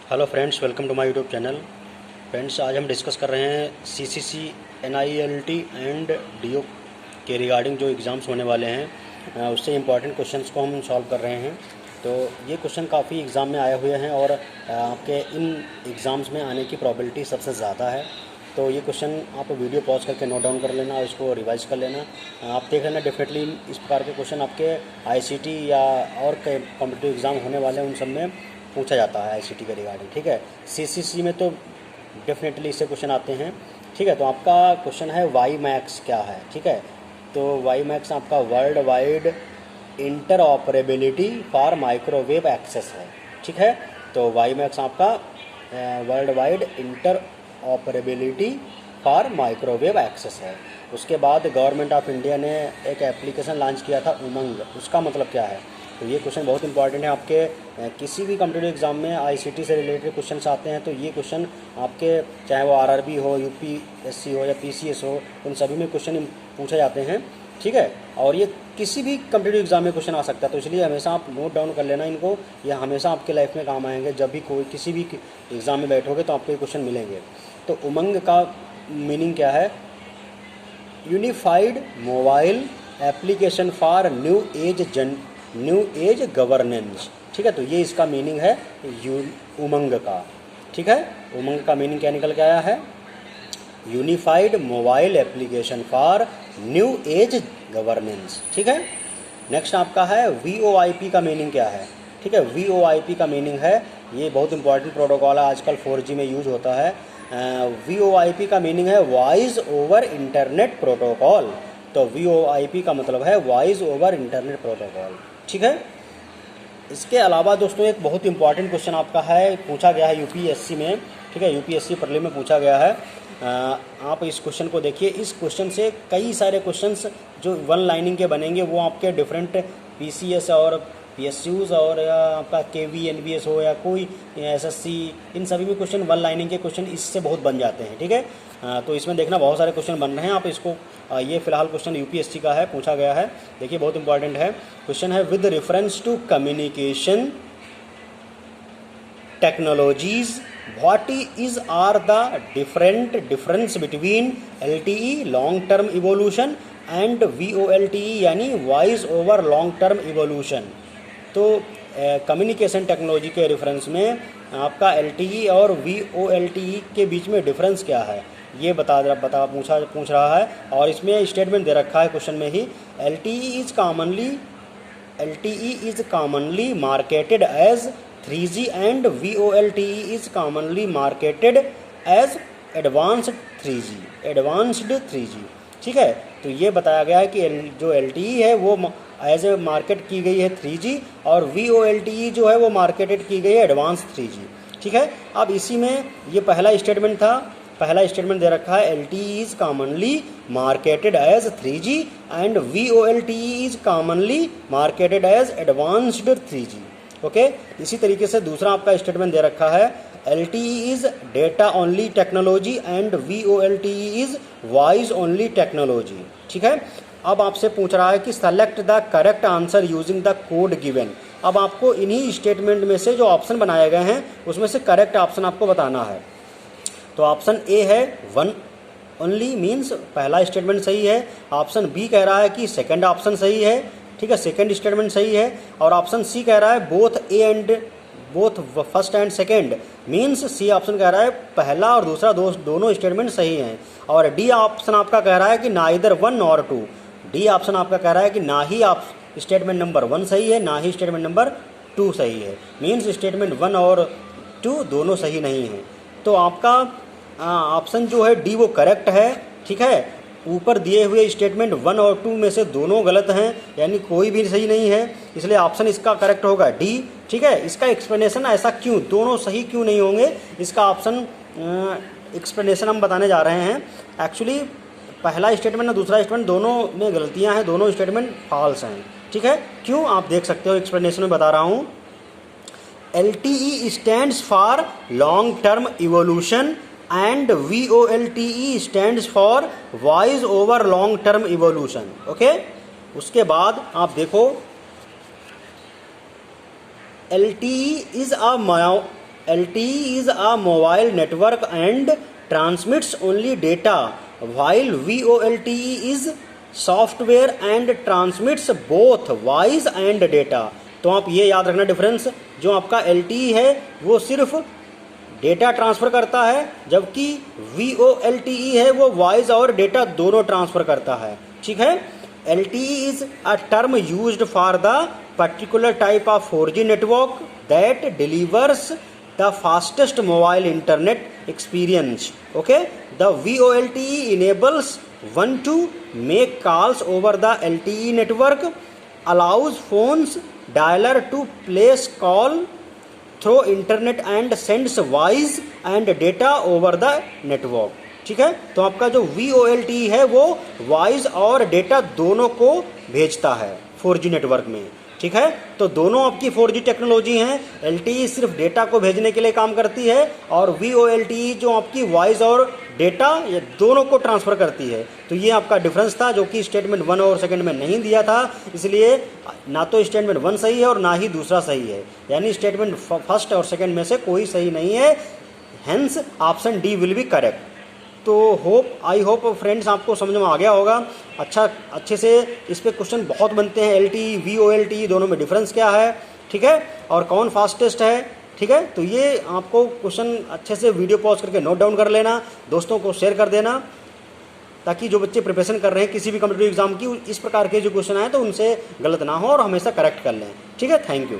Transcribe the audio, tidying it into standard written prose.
Hello friends, welcome to my YouTube channel. Friends, आज हम discuss कर रहे हैं सीसीसी, एनआईएलटी एंड डीओ के रिगार्डिंग जो एग्ज़ाम्स होने वाले हैं उससे इम्पॉर्टेंट क्वेश्चंस को हम सॉल्व कर रहे हैं। तो ये क्वेश्चन काफ़ी एग्ज़ाम में आए हुए हैं और आपके इन एग्ज़ाम्स में आने की प्रोबेबिलिटी सबसे ज़्यादा है। तो ये क्वेश्चन आप वीडियो पॉज करके नोट डाउन कर लेना और इसको रिवाइज कर लेना। आप देख लेना, डेफिनेटली इस प्रकार के क्वेश्चन आपके आईसीटी या और कॉम्पिटिटिव एग्ज़ाम होने वाले हैं उन सब में पूछा जाता है आईसीटी के रिगार्डिंग। ठीक है, सीसीसी में तो डेफिनेटली इससे क्वेश्चन आते हैं। ठीक है, तो आपका क्वेश्चन है वाई मैक्स क्या है। ठीक है, तो वाई मैक्स आपका world wide interoperability for microwave access है। ठीक है, तो वाई मैक्स आपका world wide interoperability for microwave access है। उसके बाद गवर्नमेंट ऑफ इंडिया ने एक एप्लीकेशन लॉन्च किया था उमंग, उसका मतलब क्या है। तो ये क्वेश्चन बहुत इंपॉर्टेंट है। आपके किसी भी कॉम्पिटिटिव एग्जाम में आईसीटी से रिलेटेड क्वेश्चंस आते हैं तो ये क्वेश्चन आपके, चाहे वो आरआरबी हो, यूपीएससी हो या पीसीएस हो, उन सभी में क्वेश्चन पूछे जाते हैं। ठीक है, और ये किसी भी कॉम्पिटिटिव एग्जाम में क्वेश्चन आ सकता है, तो इसलिए हमेशा आप नोट डाउन कर लेना इनको। यह हमेशा आपके लाइफ में काम आएंगे। जब भी कोई किसी भी एग्ज़ाम में बैठोगे तो आपको ये क्वेश्चन मिलेंगे। तो उमंग का मीनिंग क्या है? Unified mobile application for new age governance. ठीक है, तो ये इसका मीनिंग है उमंग का। ठीक है, उमंग का मीनिंग क्या निकल के आया है? Unified mobile application for new age governance. ठीक है, नेक्स्ट आपका है वीओआईपी का मीनिंग क्या है। ठीक है, वीओआईपी का मीनिंग है, ये बहुत इंपॉर्टेंट प्रोटोकॉल है, आजकल 4G में यूज होता है। वीओआईपी का मीनिंग है वॉइस ओवर इंटरनेट प्रोटोकॉल। तो वीओआईपी का मतलब है वॉइस ओवर इंटरनेट प्रोटोकॉल। ठीक है, इसके अलावा दोस्तों एक बहुत इंपॉर्टेंट क्वेश्चन आपका है, पूछा गया है यूपीएससी में। ठीक है, यूपीएससी प्रीलिम में पूछा गया है। आप इस क्वेश्चन को देखिए। इस क्वेश्चन से कई सारे क्वेश्चंस जो वन लाइनिंग के बनेंगे वो आपके डिफरेंट पीसीएस और पीएसयूज और आपका केवी एनबीएस हो या कोई एसएससी, इन सभी में क्वेश्चन वन लाइनिंग के क्वेश्चन इससे बहुत बन जाते हैं। ठीक है, तो इसमें देखना बहुत सारे क्वेश्चन बन रहे हैं। आप इसको ये फिलहाल क्वेश्चन यूपीएससी का है, पूछा गया है। देखिए बहुत इंपॉर्टेंट है क्वेश्चन है। With reference to communication technologies what is are the difference between LTE long term evolution and VoLTE यानी voice over long term evolution. तो कम्युनिकेशन टेक्नोलॉजी के रेफरेंस में आपका एलटीई और वीओएलटीई के बीच में डिफरेंस क्या है ये पूछ रहा है। और इसमें स्टेटमेंट दे रखा है क्वेश्चन में ही, LTE is commonly marketed as 3G and VoLTE is commonly marketed as advanced 3G। ठीक है, तो ये बताया गया है कि जो LTE है वो एज ए मार्केट की गई है 3G और VoLTE जो है वो मार्केटेड की गई है एडवांस 3G। ठीक है, अब इसी में ये पहला स्टेटमेंट था, पहला स्टेटमेंट दे रखा है LTE is commonly marketed as 3G and VoLTE is commonly marketed as advanced 3G। Okay, इसी तरीके से दूसरा आपका स्टेटमेंट दे रखा है, LTE is data only technology and VoLTE is voice only technology. ठीक है, अब आपसे पूछ रहा है कि select the correct answer using the code given. अब आपको इन्हीं स्टेटमेंट में से जो ऑप्शन बनाए गए हैं उसमें से करेक्ट ऑप्शन आपको बताना है। तो ऑप्शन ए है वन ओनली, मीन्स पहला स्टेटमेंट सही है। ऑप्शन बी कह रहा है कि सेकंड ऑप्शन सही है। ठीक है, सेकंड स्टेटमेंट सही है। और ऑप्शन सी कह रहा है both first and second, means C option कह रहा है पहला और दूसरा दोनों स्टेटमेंट सही हैं। और डी ऑप्शन आपका कह रहा है कि नाइदर वन और टू। डी ऑप्शन आपका कह रहा है कि ना ही आप स्टेटमेंट नंबर 1 सही है ना ही स्टेटमेंट नंबर 2 सही है, मीन्स स्टेटमेंट 1 और 2 दोनों सही नहीं है। तो आपका ऑप्शन जो है डी वो करेक्ट है। ठीक है, ऊपर दिए हुए स्टेटमेंट 1 और 2 में से दोनों गलत हैं, यानी कोई भी सही नहीं है, इसलिए ऑप्शन इसका करेक्ट होगा डी। ठीक है, इसका एक्सप्लेनेशन ऐसा क्यों दोनों सही क्यों नहीं होंगे, इसका ऑप्शन एक्सप्लेनेशन हम बताने जा रहे हैं। एक्चुअली पहला स्टेटमेंट और दूसरा स्टेटमेंट दोनों में गलतियां हैं, दोनों स्टेटमेंट फॉल्स हैं। ठीक है, क्यों आप देख सकते हो, एक्सप्लेनेशन में बता रहा हूँ। LTE stands for long term evolution and VoLTE stands for voice over long term evolution. Okay, उसके बाद आप देखो LTE is LTE is a mobile network and transmits only data, while VoLTE is software and transmits both voice and data। तो आप ये याद रखना difference, जो आपका LTE है वो सिर्फ डेटा ट्रांसफ़र करता है, जबकि VoLTE है वो वॉइस और डेटा दोनों ट्रांसफ़र करता है। ठीक है। LTE is a term used for the particular type of 4G network that delivers the fastest mobile internet experience. Okay, the VoLTE enables one to make calls over the LTE network, allows phones dialer to place call through internet and sends voice and data over the network। ठीक है। तो आपका जो VoLTE है वो voice और data दोनों को भेजता है 4G नेटवर्क में। ठीक है। तो दोनों आपकी 4G टेक्नोलॉजी हैं। LTE सिर्फ डेटा को भेजने के लिए काम करती है और VoLTE जो आपकी वॉइस और डेटा ये दोनों को ट्रांसफ़र करती है। तो ये आपका डिफरेंस था जो कि स्टेटमेंट 1 और सेकंड में नहीं दिया था, इसलिए ना तो स्टेटमेंट 1 सही है और ना ही दूसरा सही है, यानी स्टेटमेंट फर्स्ट और सेकंड में से कोई सही नहीं है। Hence option D will be correct. तो आई होप फ्रेंड्स आपको समझ में आ गया होगा। अच्छे से इस पे क्वेश्चन बहुत बनते हैं। LTE VoLTE दोनों में डिफरेंस क्या है, ठीक है, और कौन फास्टेस्ट है। ठीक है। तो ये आपको क्वेश्चन अच्छे से वीडियो पॉज करके नोट डाउन कर लेना, दोस्तों को शेयर कर देना, ताकि जो बच्चे प्रिपरेशन कर रहे हैं किसी भी कॉम्पिटिटिव एग्जाम की, इस प्रकार के जो क्वेश्चन आए तो उनसे गलत ना हो और हमेशा करेक्ट कर लें। ठीक है। Thank you.